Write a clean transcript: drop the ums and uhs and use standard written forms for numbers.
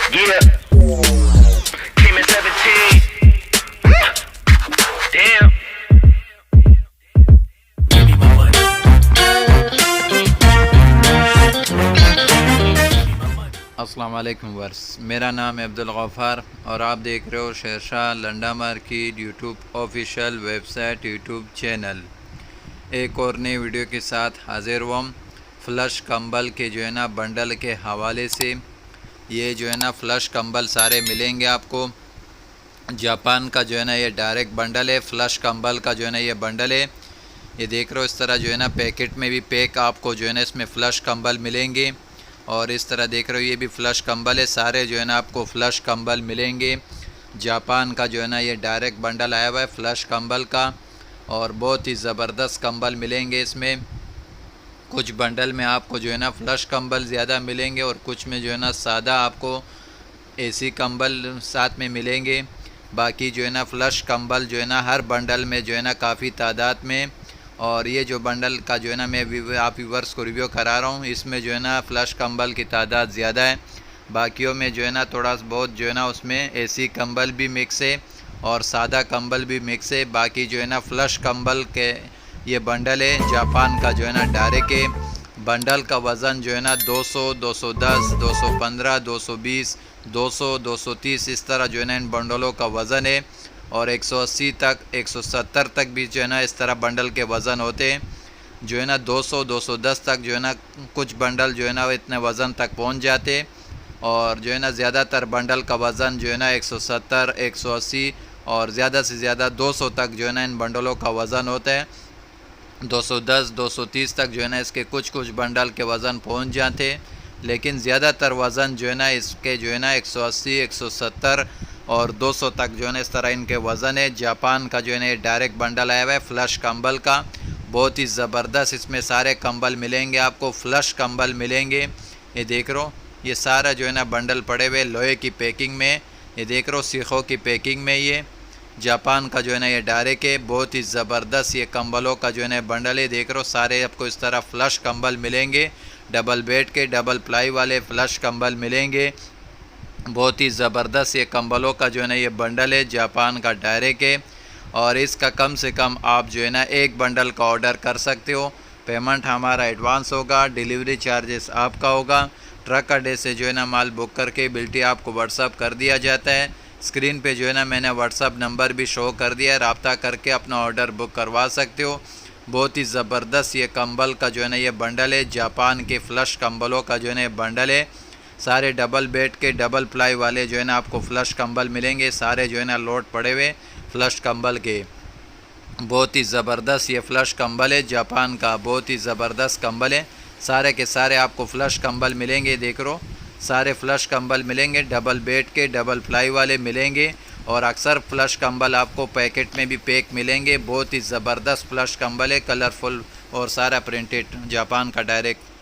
Yeah. Came at 17. Damn. अस्सलाम वालेकुम verse, मेरा नाम है अब्दुल गफ़ार और आप देख रहे हो Shershah Landa market YouTube official website YouTube channel. एक और नई वीडियो के साथ हाजिर हुआ फ्लश कंबल के जो है ना बंडल के हवाले से। ये जो है ना फ्लश कंबल सारे मिलेंगे आपको। जापान का जो है ना ये डायरेक्ट बंडल है। फ्लश कंबल का जो है ना ये बंडल है। ये देख रहे हो इस तरह जो है ना पैकेट में भी पैक आपको जो है ना इसमें फ़्लश कंबल मिलेंगे। और इस तरह देख रहे हो ये भी फ़्लश कंबल है। सारे जो है ना आपको फ़्लश कंबल मिलेंगे। जापान का जो है ना ये डायरेक्ट बंडल आया हुआ है फ़्लश कंबल का। और बहुत ही ज़बरदस्त कंबल मिलेंगे इसमें। कुछ बंडल में आपको जो है ना फ़्लश कंबल ज़्यादा मिलेंगे और कुछ में जो है ना सादा आपको एसी कंबल साथ में मिलेंगे। बाकी जो है ना फ़्लश कंबल जो है ना हर बंडल में जो है ना काफ़ी तादाद में। और ये जो बंडल का जो है ना मैं आप व्यूअर्स को रिव्यू करा रहा हूँ, इसमें जो है ना फ़्लश कंबल की तादाद ज़्यादा है। बाकियों में जो है ना थोड़ा बहुत जो है ना उसमें एसी कंबल भी मिक्स है और सादा कंबल भी मिक्स है। बाकी जो है ना फ़्लश कंबल के ये बंडल है जापान का जो है ना डायरेक्ट है। बंडल का वज़न जो है ना 200, 210, 215, 220, 200, 230 इस तरह जो है ना इन बंडलों का वज़न है। और 180 तक 170 तक भी जो है ना इस तरह बंडल के वज़न होते हैं। जो है ना 200, 210 तक जो है ना कुछ बंडल जो है ना इतने वज़न तक पहुंच जाते। और जो है ना ज़्यादातर बंडल का वज़न जो है ना 170, 180 और ज़्यादा से ज़्यादा 200 तक जो है ना इन बंडलों का वज़न होता है। 210, 230 तक जो है ना इसके कुछ बंडल के वज़न पहुंच जाते। लेकिन ज़्यादातर वज़न जो है ना इसके जो है ना 180, 170 और 200 तक जो है ना इस तरह इनके वज़न है। जापान का जो है ना ये डायरेक्ट बंडल आया हुआ है फ़्लश कंबल का। बहुत ही ज़बरदस्त इसमें सारे कंबल मिलेंगे आपको। फ़्लश कंबल मिलेंगे। ये देख रहे हो ये सारा जो है ना बंडल पड़े हुए लोहे की पैकिंग में। ये देख रहे हो सीखों की पैकिंग में ये जापान का जो है ना ये डायरेक्ट है। बहुत ही ज़बरदस्त ये कंबलों का जो है ना बंडल है। देख रहे हो सारे आपको इस तरह फ़्लश कंबल मिलेंगे। डबल बेड के डबल प्लाई वाले फ़्लश कंबल मिलेंगे। बहुत ही ज़बरदस्त ये कंबलों का जो है ना ये बंडल है जापान का डायरेक्ट है। और इसका कम से कम आप जो है ना एक बंडल का ऑर्डर कर सकते हो। पेमेंट हमारा एडवांस होगा, डिलीवरी चार्जेस आपका होगा। ट्रक अड्डे से जो है ना माल बुक करके बिल्टी आपको व्हाट्सअप कर दिया जाता है। स्क्रीन पे जो है ना मैंने व्हाट्सअप नंबर भी शो कर दिया है, रब्ता करके अपना ऑर्डर बुक करवा सकते हो। बहुत ही ज़बरदस्त ये कंबल का जो है ना ये बंडल है। जापान के फ़्लश कंबलों का जो है ना ये बंडल है। सारे डबल बेड के डबल प्लाई वाले जो है ना आपको फ़्लश कंबल मिलेंगे। सारे जो है ना लोड पड़े हुए फ़्लश कंबल के। बहुत ही ज़बरदस्त ये फ़्लश कंबल है जापान का। बहुत ही ज़बरदस्त कंबल है। सारे के सारे आपको फ़्लश कंबल मिलेंगे। देख लो सारे फ़्लश कंबल मिलेंगे। डबल बेड के डबल प्लाई वाले मिलेंगे। और अक्सर फ़्लश कंबल आपको पैकेट में भी पैक मिलेंगे। बहुत ही ज़बरदस्त फ़्लश कंबल है, कलरफुल और सारा प्रिंटेड जापान का डायरेक्ट।